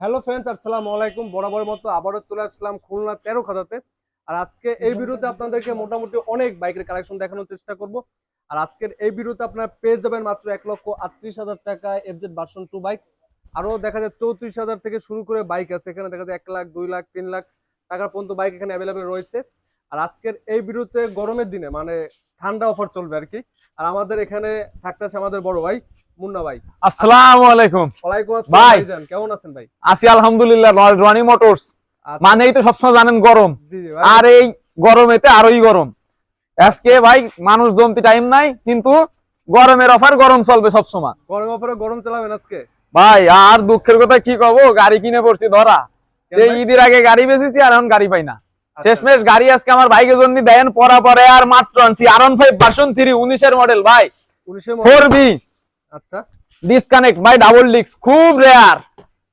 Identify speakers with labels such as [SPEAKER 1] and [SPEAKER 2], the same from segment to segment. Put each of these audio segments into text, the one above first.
[SPEAKER 1] Hello friends, আসসালামু আলাইকুম। বরাবরের মতো আবারও চলে আসলাম খুলনা 13 খাদাতে। আর আজকে এই ভিডিওতে আপনাদেরকে মোটামুটি অনেক বাইকের কালেকশন দেখানোর চেষ্টা করব। আর আজকের এই ভিডিওতে আপনারা পেয়ে যাবেন মাত্র 1,38,000 টাকায় এফজেড ভার্সন 2 বাইক। আরও দেখা যায় 34,000 থেকে শুরু করে বাইক আছে, এখানে দেখা যায় 1 লাখ, 2 লাখ, 3 লাখ টাকার পর্যন্ত বাইক এখানে অ্যাভেলেবেল রয়েছে। আর আজকের এই ভিডিওতে গরমের দিনে মানে ঠান্ডা অফার চলবে আর কি। আর আমাদের এখানে থাকতেছে আমাদের বড় ভাই মুন্না ভাই।
[SPEAKER 2] আসসালামু আলাইকুম।
[SPEAKER 1] ওয়ালাইকুম আসসালাম ভাইজান, কেমন আছেন ভাই?
[SPEAKER 2] আছি আলহামদুলিল্লাহ। রনি মোটরস মানেই তো সবসময় জানেন গরম,
[SPEAKER 1] জি জি ভাই।
[SPEAKER 2] আর এই গরমেতে আরোই গরম। আজকে ভাই মানুষ জমতে টাইম নাই, কিন্তু গরমের অফার গরম চলবে সবসময়।
[SPEAKER 1] গরম অফারে গরম চালাবেন আজকে
[SPEAKER 2] ভাই আর দুঃখের কথা কি কব, গাড়ি কিনে পড়ছি ধরা। এই ঈদের আগে গাড়ি বেচেছি আর এখন গাড়ি পাই না। শেষমেশ গাড়ি আজকে আমার বাইকের জন্য দেন পরা পরে আর মাত্র আনছি R15 ভার্সন 3 19 এর মডেল ভাই, 4B।
[SPEAKER 1] আচ্ছা,
[SPEAKER 2] ডিসকানেক্ট ভাই, ডাবল ডিস্ক, খুব রেয়ার,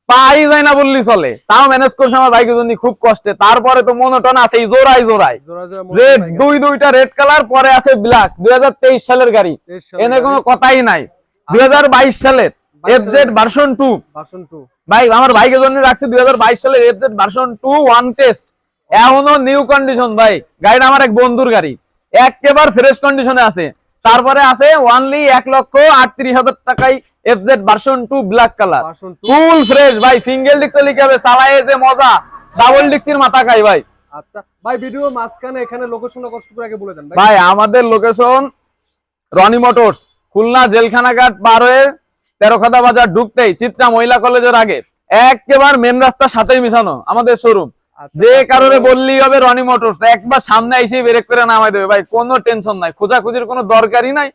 [SPEAKER 2] পাই যায় না বললি চলে। তাও ম্যানেজ করছে আমার বাইকের জন্য খুব কষ্টে। তারপরে তো মনোটন আছে জোড়াই জোড়াই রেড, দুইটা রেড কালার, পরে আছে ব্ল্যাক। 2023 সালের গাড়ি, এনে কোনো কথাই নাই। 2022 সালের এফজেড ভার্সন 2 ভাই আমার বাইকের জন্য রাখছি। 2022 সালের এফজেড ভার্সন 2 ওয়ান টেস্ট, এখনো নিউ কন্ডিশন ভাই। গাড়িটা আমার এক বন্ধুর গাড়ি, একেবারে ফ্রেশ কন্ডিশনে আছে। তারপরে আছে অনলি 1,38,000 টাকায় FZ version 2 black colour, full fresh ভাই। সিঙ্গেল ডিস্ক লিখাবে, চালায়ে যে মজা, ডাবল ডিস্কের মাথা খাই ভাই।
[SPEAKER 1] আচ্ছা ভাই, ভিডিও মাঝখানে এখানে লোকেশনটা কষ্ট করে আগে বলে দেন ভাই।
[SPEAKER 2] ভাই আমাদের লোকেশন রনি মোটরস, খুলনা জেলখানা ঘাট পার হয়ে 13 খাদা বাজার ঢুকতেই চিত্রা মহিলা কলেজের আগে একেবারে মেন রাস্তার সাথেই মিশানো আমাদের শোরুম। যে কারণে বললেই হবে রনি মোটরস, একবার সামনে এসে ব্রেক করে নামাই দেবে ভাই, কোনো টেনশন নাই, খোঁজাখুঁজির কোনো দরকারই নাই।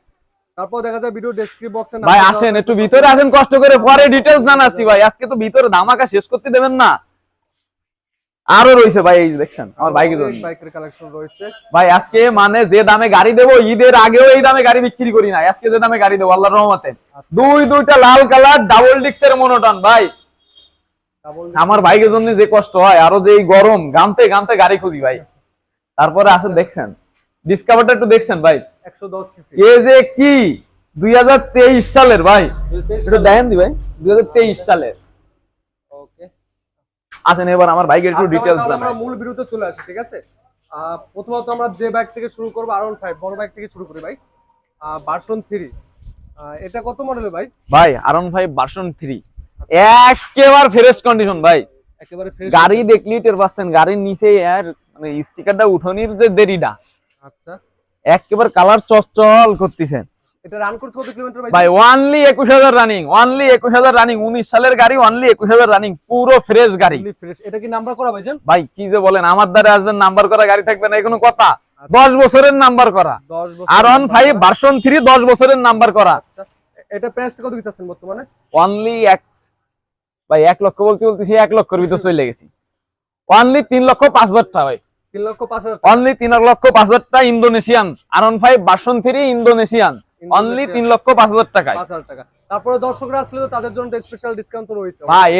[SPEAKER 1] তারপর দেখা যায় ভিডিও ডেসক্রিপশন বক্সে
[SPEAKER 2] ভাই আসেন একটু ভিতরে আসেন, কষ্ট করে পরে ডিটেইলস জানাচ্ছি ভাই। আজকে তো ভিতরে ধামাকা শেষ করতে দেবেন না, আরো রয়েছে ভাই। এই দেখছেন আমার বাইকের
[SPEAKER 1] কালেকশন রয়েছে
[SPEAKER 2] ভাই। আজকে মানে যে দামে গাড়ি দেবো, ঈদের আগেও এই দামে গাড়ি বিক্রি করি না। আজকে যে দামে গাড়ি দেবো আল্লাহর রহমতে, দুইটা লাল কালার ডাবল ডিস্কের মনোটন ভাই। আমার বাইকের জন্য যে কষ্ট হয়, আরো যে গরম গামতে গামতে গাড়ি খুঁজি ভাই। তারপরে আছে দেখছেন ডিসকাভারটা একটু দেখছেন ভাই,
[SPEAKER 1] 110 সিসি।
[SPEAKER 2] এ যে কি 2023 সালের ভাই, এটা দেখেন দি ভাই, 2023 সালের।
[SPEAKER 1] ওকে,
[SPEAKER 2] আসেন এবার আমার বাইকের একটু ডিটেইলস জানাই।
[SPEAKER 1] আমরা মূল ভিডিওতে চলে আসি, ঠিক আছে? প্রথমত আমরা যে বাইক থেকে শুরু করব R15 বড় বাইক থেকে শুরু করি ভাই। ভার্সন 3, এটা কত মডেলের ভাই?
[SPEAKER 2] ভাই R15 ভার্সন 3 একেবারে ফ্রেশ কন্ডিশন ভাই।
[SPEAKER 1] একেবারে ফ্রেশ
[SPEAKER 2] গাড়ি দেখলি টের পাচ্ছেন, গাড়ির নিচে আর মানে স্টিকারটা উঠানোর যে দেরিটা,
[SPEAKER 1] আচ্ছা
[SPEAKER 2] একেবারে কালার চকচল করতেছে।
[SPEAKER 1] এটা রান করছে কত কিলোমিটার ভাই?
[SPEAKER 2] ভাই অনলি 21,000 রানিং, অনলি 21,000 রানিং, 19 সালের গাড়ি, অনলি 21,000 রানিং, পুরো ফ্রেশ গাড়ি।
[SPEAKER 1] এটা কি নাম্বার করা ভাইজান?
[SPEAKER 2] ভাই কি যে বলেন, আমার দ্বারা আসবেন নাম্বার করা গাড়ি থাকবে না, কোনো কথা? 10 বছরের নাম্বার করা, R15 ভার্সন 3 10 বছরের নাম্বার করা।
[SPEAKER 1] আচ্ছা, এটা প্রাইসটা কত দিচ্ছেন বর্তমানে?
[SPEAKER 2] অনলি ভাই 1 লক্ষ বলতেছি 1 লক্ষের ভিতর চলে গেছি। অনলি 3,05,000 টাকা ভাই,
[SPEAKER 1] 3,05,000,
[SPEAKER 2] অনলি 3,05,000 টাকা Indonesian R15 version 3 Indonesian, only 3,05,000 টাকায়।
[SPEAKER 1] 5,000 টাকা। তারপরে দর্শকরা আসলে তো তাদের জন্য স্পেশাল ডিসকাউন্ট তো রয়েছে
[SPEAKER 2] ভাই।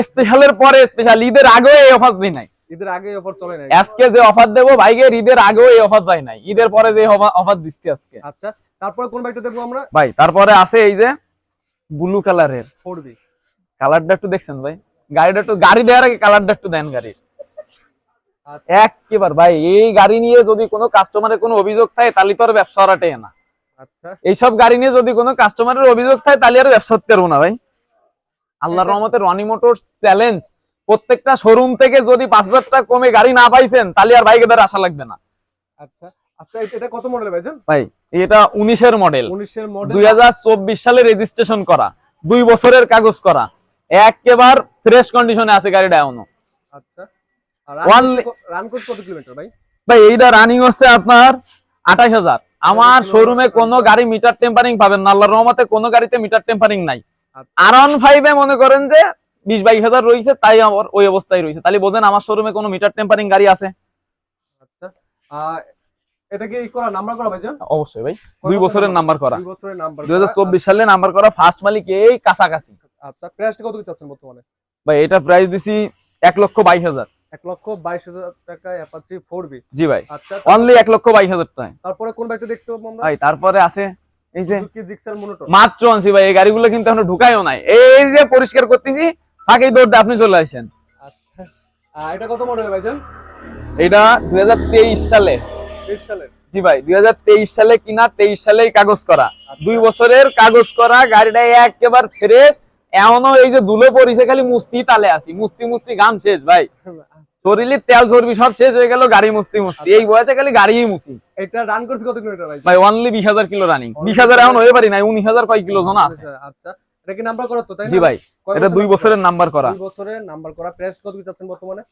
[SPEAKER 2] স্পেশালের পরে স্পেশাল, ঈদের আগেও এই অফার দেই নাই।
[SPEAKER 1] ঈদের আগে অফার চলে নাই,
[SPEAKER 2] আজকে যে অফার দেবো ভাইগের ঈদের আগেও এই অফার দেয় নাই, ঈদের পরে যে অফার দিচ্ছি আজকে।
[SPEAKER 1] আচ্ছা, তারপরে কোন বাইকটা দেখবো আমরা
[SPEAKER 2] ভাই? তারপরে আছে এই যে ব্লু কালারের
[SPEAKER 1] 4B
[SPEAKER 2] কালারটা একটু দেখছেন ভাই। গাড়িটা একটু, গাড়ি দেওয়ার আগে কালারটা একটু দেন গাড়ির। একেবারে ভাই এই গাড়ি নিয়ে যদি কোনো কাস্টমারের কোনো অভিযোগ থাকে তাহলে তো আর ব্যবসা হারাটে না।
[SPEAKER 1] আচ্ছা,
[SPEAKER 2] এইসব গাড়ি নিয়ে যদি কোনো কাস্টমারের অভিযোগ থাকে তাহলে আর ব্যবসা করতে পারবো না ভাই। আল্লাহর রহমতে রনি মোটরস চ্যালেঞ্জ, প্রত্যেকটা শোরুম থেকে যদি 5,000 টাকা কমে গাড়ি না পাইছেন তাহলে আর বাইকে দ্বারা আশা লাগবে না।
[SPEAKER 1] আচ্ছা আচ্ছা, এটা কত মডেল ভাইজান?
[SPEAKER 2] ভাই এটা 19 এর মডেল,
[SPEAKER 1] 2024
[SPEAKER 2] সালে রেজিস্ট্রেশন করা, 2 বছরের কাগজ করা, একেবারে ফ্রেশ কন্ডিশনে আছে গাড়িটা এখনো।
[SPEAKER 1] আচ্ছা, রান কোড কত কিলোমিটার ভাই?
[SPEAKER 2] ভাই এইটা রানিং হচ্ছে আপনার 28,000। আমার শোরুমে কোনো গাড়ি মিটার টেম্পারিং পাবেন না, আল্লাহর রহমতে কোনো গাড়িতে মিটার টেম্পারিং নাই। R15 এ মনে করেন যে 20-22,000 রয়েছে, তাই আমার ওই অবস্থায় রয়েছে, তাহলে বোঝেন আমার শোরুমে কোনো মিটার টেম্পারিং গাড়ি আছে।
[SPEAKER 1] আচ্ছা, এটা কি করা নাম্বার করা ভাইজান?
[SPEAKER 2] অবশ্যই ভাই, 2 বছরের নাম্বার করা,
[SPEAKER 1] 2 বছরের নাম্বার,
[SPEAKER 2] 2024 সালে নাম্বার করা, ফার্স্ট মালিক এই কাছাকাছি।
[SPEAKER 1] আচ্ছা, প্রাইসটা কত কি চাচ্ছেন বর্তমানে?
[SPEAKER 2] ভাই এটা প্রাইস দিছি 1,22,000।
[SPEAKER 1] 1,22,000 টাকা অ্যাপাচি 4B।
[SPEAKER 2] জি ভাই,
[SPEAKER 1] আচ্ছা,
[SPEAKER 2] অনলি 1,22,000 টাকা।
[SPEAKER 1] তারপরে কোন বাইকটা দেখতে পাবো আমরা
[SPEAKER 2] ভাই? তারপরে আছে এই যে
[SPEAKER 1] সুজুকি জিক্সার মনোটন,
[SPEAKER 2] মাত্র আনছি ভাই। এই গাড়িগুলো কিন্তু এখনো ঢুকায়ও নাই, এই যে পরিষ্কার করতেছি, ফাঁকেই দৌড় দিয়ে আপনি চলে আসেন।
[SPEAKER 1] আচ্ছা এটা কত মডেল ভাইজান?
[SPEAKER 2] এটা 2023 সালে।
[SPEAKER 1] 23 সালের?
[SPEAKER 2] জি ভাই 2023 সালে কিনা, 23 সালেই কাগজ করা, 2 বছরের কাগজ করা। গাড়িটা একেবারে ফ্রেশ, এমনও এই যে ধুলো পড়িছে খালি মুস্তি তালে আছি, মুস্তি গাম শেষ ভাই, শরীরে তেল চর্বি সব শেষ হয়ে গেল, গাড়ি মুস্তি এই বয়সে খালি গাড়িই মুছি।
[SPEAKER 1] এটা রান করছে কত কিলোমিটার ভাই?
[SPEAKER 2] ভাই অনলি 20,000 কিলো রানিং। 20,000 এখন হয়ে পারি নাই, 19,000 কয় কিলো জন আছে।
[SPEAKER 1] আচ্ছা এটা কি নাম্বার করা তো তাই না?
[SPEAKER 2] জি ভাই এটা 2 বছরের নাম্বার করা।
[SPEAKER 1] 2 বছরের নাম্বার করা। প্রাইস কত কি চাচ্ছেন বর্তমানে?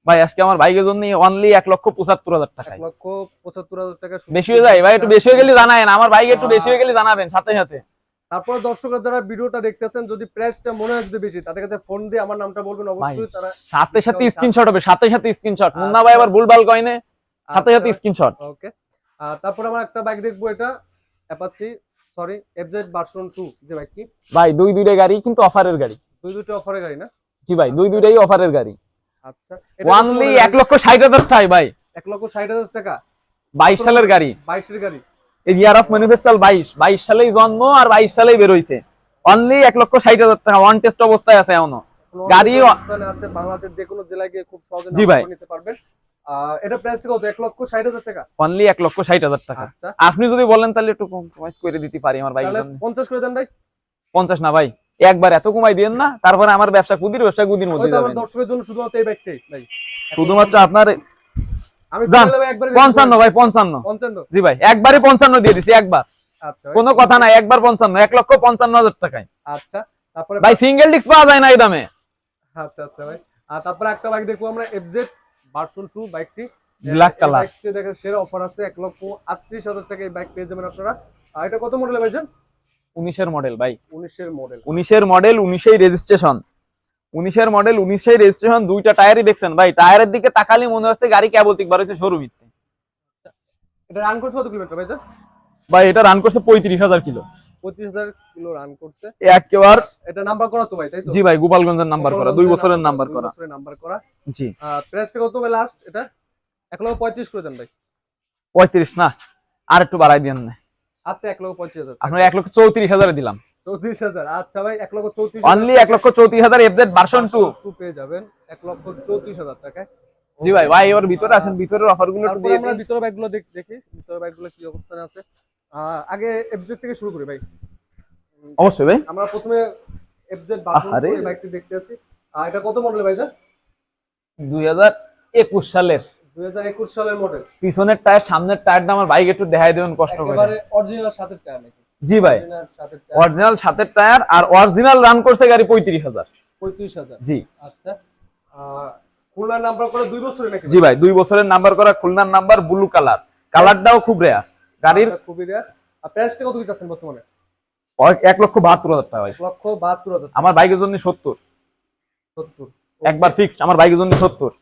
[SPEAKER 2] ভাই আজকে আমার বাইকের জন্য অনলি 1,75,000 টাকা।
[SPEAKER 1] 1,75,000 টাকা।
[SPEAKER 2] বেশি হয়ে যায় ভাই, একটু বেশি হয়ে গেলে জানাবেন, আমার বাইক একটু বেশি হয়ে গেলে জানাবেন সাথে সাথে।
[SPEAKER 1] তারপর দর্শকরা যারা ভিডিওটা দেখতেছেন, যদি প্রাইসটা মনে হয় যদি বেশি, তাদের কাছে ফোন দিয়ে আমার নামটা বলবেন অবশ্যই, তারা
[SPEAKER 2] সাথে সাথে স্ক্রিনশট হবে, সাথে সাথে স্ক্রিনশট। মুন্না ভাই আবার ভুলভাল কয় না, সাথে সাথে স্ক্রিনশট।
[SPEAKER 1] ওকে তারপর আমরা একটা বাইক দেখবো, এটা অ্যাপাচি FZ ভার্সন 2। যে বাইক কি
[SPEAKER 2] ভাই দুইটা গাড়ি কিন্তু অফারের গাড়ি।
[SPEAKER 1] দুইটা অফারের গাড়ি না?
[SPEAKER 2] জি ভাই দুইটাই অফারের গাড়ি।
[SPEAKER 1] আচ্ছা
[SPEAKER 2] অনলি 1,60,000 টাকা ভাই।
[SPEAKER 1] 1,60,000 টাকা।
[SPEAKER 2] 22 সালের গাড়ি।
[SPEAKER 1] 22 এর গাড়ি।
[SPEAKER 2] এই ইয়ার অফ ম্যানুফ্যাকচার 22 সালেই জন্ম আর 22 সালেই বের হইছে। অনলি 1,60,000 টাকা, ওয়ান টেস্ট অবস্থায় আছে এখনো গাড়ি।
[SPEAKER 1] আছে বাংলাদেশের যে কোনো জেলায় গিয়ে খুব সহজে
[SPEAKER 2] জি ভাই
[SPEAKER 1] নিতে পারবেন। এটা প্রাইসটা কত? 1,60,000 টাকা।
[SPEAKER 2] অনলি 1,60,000 টাকা।
[SPEAKER 1] আচ্ছা
[SPEAKER 2] আপনি যদি বলেন তাহলে একটু কমাইস করে দিতে পারি আমার বাইকের জন্য।
[SPEAKER 1] 50 করে দেন ভাই।
[SPEAKER 2] 50 না ভাই, একবার এত কমাই দিয়েন না, তারপরে আমার ব্যবসা কুদির মধ্যে যাবে।
[SPEAKER 1] আমার দর্শকের জন্য শুধুমাত্র এই বাইকটাই ভাই,
[SPEAKER 2] শুধুমাত্র আপনার
[SPEAKER 1] আমি
[SPEAKER 2] জান
[SPEAKER 1] একবারে
[SPEAKER 2] 55 ভাই 55। জি ভাই একবারে 55 দিয়ে দিছি একবার।
[SPEAKER 1] আচ্ছা
[SPEAKER 2] কোনো কথা নাই, একবার 55, 1,55,000 টাকায়।
[SPEAKER 1] আচ্ছা তারপরে
[SPEAKER 2] ভাই সিঙ্গেল ডিস্ক পাওয়া যায় না এই দামে।
[SPEAKER 1] আচ্ছা ভাই তারপরে একটা বাইক দেখবো আমরা, FZ ভার্সন 2 বাইকটি
[SPEAKER 2] ব্ল্যাক কালার।
[SPEAKER 1] বাইকটি দেখেন সেরা অফার আছে, 1,38,000 টাকা এই বাইক পেয়ে যাবেন আপনারা। এটা কত মডেল ভাইজান?
[SPEAKER 2] 19 এর মডেল ভাই।
[SPEAKER 1] 19 এর মডেল।
[SPEAKER 2] 19 এর মডেল, 19 এর রেজিস্ট্রেশন। 19 এর মডেল, 19 এর রেজিস্ট্রেশন। দুইটা টায়ারই দেখছেন ভাই, টায়ারের দিকে তাকালে মনে হচ্ছে গাড়ি কেবল ঠিক বার হচ্ছে শোরুমিতে।
[SPEAKER 1] এটা রান করছে কত কিলোমিটার ভাইজান?
[SPEAKER 2] ভাই এটা রান করছে 35,000 কিলো।
[SPEAKER 1] 25,000 কিলো রান করছে
[SPEAKER 2] একেবারে।
[SPEAKER 1] এটা নাম্বার করা তো ভাই, তাই তো?
[SPEAKER 2] জি ভাই গোপালগঞ্জের নাম্বার করা, 2 বছরের নাম্বার করা।
[SPEAKER 1] 2 বছরের নাম্বার করা।
[SPEAKER 2] জি
[SPEAKER 1] প্রাইসটা কত ভাই লাস্ট? এটা 1,35,000 করে দেন ভাই।
[SPEAKER 2] 35 না, আর একটু বাড়াই দেন না।
[SPEAKER 1] আচ্ছা 1,25,000।
[SPEAKER 2] আপনার 1,34,000 এ দিলাম।
[SPEAKER 1] 34,000। আচ্ছা ভাই 1,34,000
[SPEAKER 2] অনলি 1,34,000 FZ ভার্সন 2
[SPEAKER 1] পেয়ে যাবেন 1,34,000 টাকায়।
[SPEAKER 2] জি ভাই ভাই এবার ভিতরে আছেন, ভিতরের অফারগুলো একটু দিয়ে
[SPEAKER 1] আমরা
[SPEAKER 2] দিন।
[SPEAKER 1] ভিতরের বাইকগুলো দেখি, ভিতরের বাইকগুলো কি অবস্থানে আছে। আগে FZ থেকে শুরু করি ভাই।
[SPEAKER 2] অবশ্যই ভাই।
[SPEAKER 1] আমরা প্রথমে FZ ভার্সন 2 এই বাইকটি দেখতে আছি। এটা কত মডেল ভাইজান?
[SPEAKER 2] 2021 সালের।
[SPEAKER 1] 2021 সালের মডেল।
[SPEAKER 2] পিছনের টায়ার, সামনের টায়ারটা আমার বাইক একটু দেখাই দেবেন কষ্ট করে।
[SPEAKER 1] একেবারে অরিজিনাল সাথের টায়ার নাকি?
[SPEAKER 2] জি ভাই অরিজিনাল সাথের টায়ার, আর অরিজিনাল রান করছে গাড়ি 35,000।
[SPEAKER 1] 35,000।
[SPEAKER 2] জি
[SPEAKER 1] আচ্ছা খুলনার নাম্বার করা 2 বছরের নাকি?
[SPEAKER 2] জি ভাই 2 বছরের নাম্বার করা, খুলনার নাম্বার, ব্লু কালার। কালারটাও খুব রেয়ার গাড়ির।
[SPEAKER 1] খুবই রেয়ার। আর প্রাইসটা কত কি চাচ্ছেন বর্তমানে?
[SPEAKER 2] 1,72,000 টাকা ভাই।
[SPEAKER 1] 1,72,000।
[SPEAKER 2] আমার বাইকের জন্য 70 একবার ফিক্সড, আমার বাইকের জন্য 70।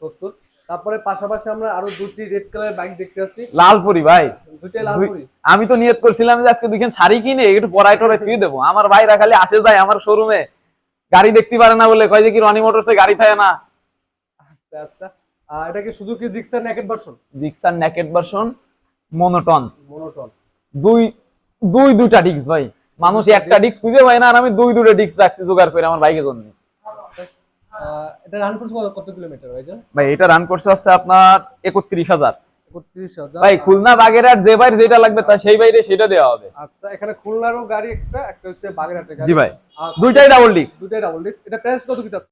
[SPEAKER 1] তারপরে পাশাপাশি আমরা আরো দুটি রেড কালারের বাইক দেখতে পাচ্ছি।
[SPEAKER 2] লালপুরি ভাই,
[SPEAKER 1] দুইটাই লালপুরি।
[SPEAKER 2] আমি তো নিয়ত করছিলাম যে আজকে দুইখান শাড়ি কিনে একটু পরাই টরাই দিয়ে দেবো। আমার ভাইরা খালি আসে যায় আমার শোরুমে, গাড়ি দেখতে পারে না বলে কয় যে কি রনি মোটরসে গাড়ি থাকে না।
[SPEAKER 1] আচ্ছা এটা কি Suzuki Gixxer naked version?
[SPEAKER 2] Gixxer naked version monotone. দুইটা ডিস্ক ভাই, মানুষ একটা ডিস্ক খুঁজে পায় না, আর আমি দুইটা ডিস্ক রাখছি জোগাড় করে আমার বাইকের জন্য।
[SPEAKER 1] এটা রান করছে কত কিলোমিটার ভাইজান?
[SPEAKER 2] ভাই এটা রান করছে হচ্ছে আপনার 31,000।
[SPEAKER 1] 31,000
[SPEAKER 2] ভাই খুলনা বাগেরহাট যে বাইরে যেটা লাগবে তা সেই বাইরে সেটা দেওয়া হবে।
[SPEAKER 1] আচ্ছা এখানে খুলনারও গাড়ি একটা হচ্ছে বাগেরহাটের গাড়ি।
[SPEAKER 2] জি ভাই দুইটাই ডাবল ডিস্ক।
[SPEAKER 1] এটা প্রাইস কত কি চাচ্ছেন?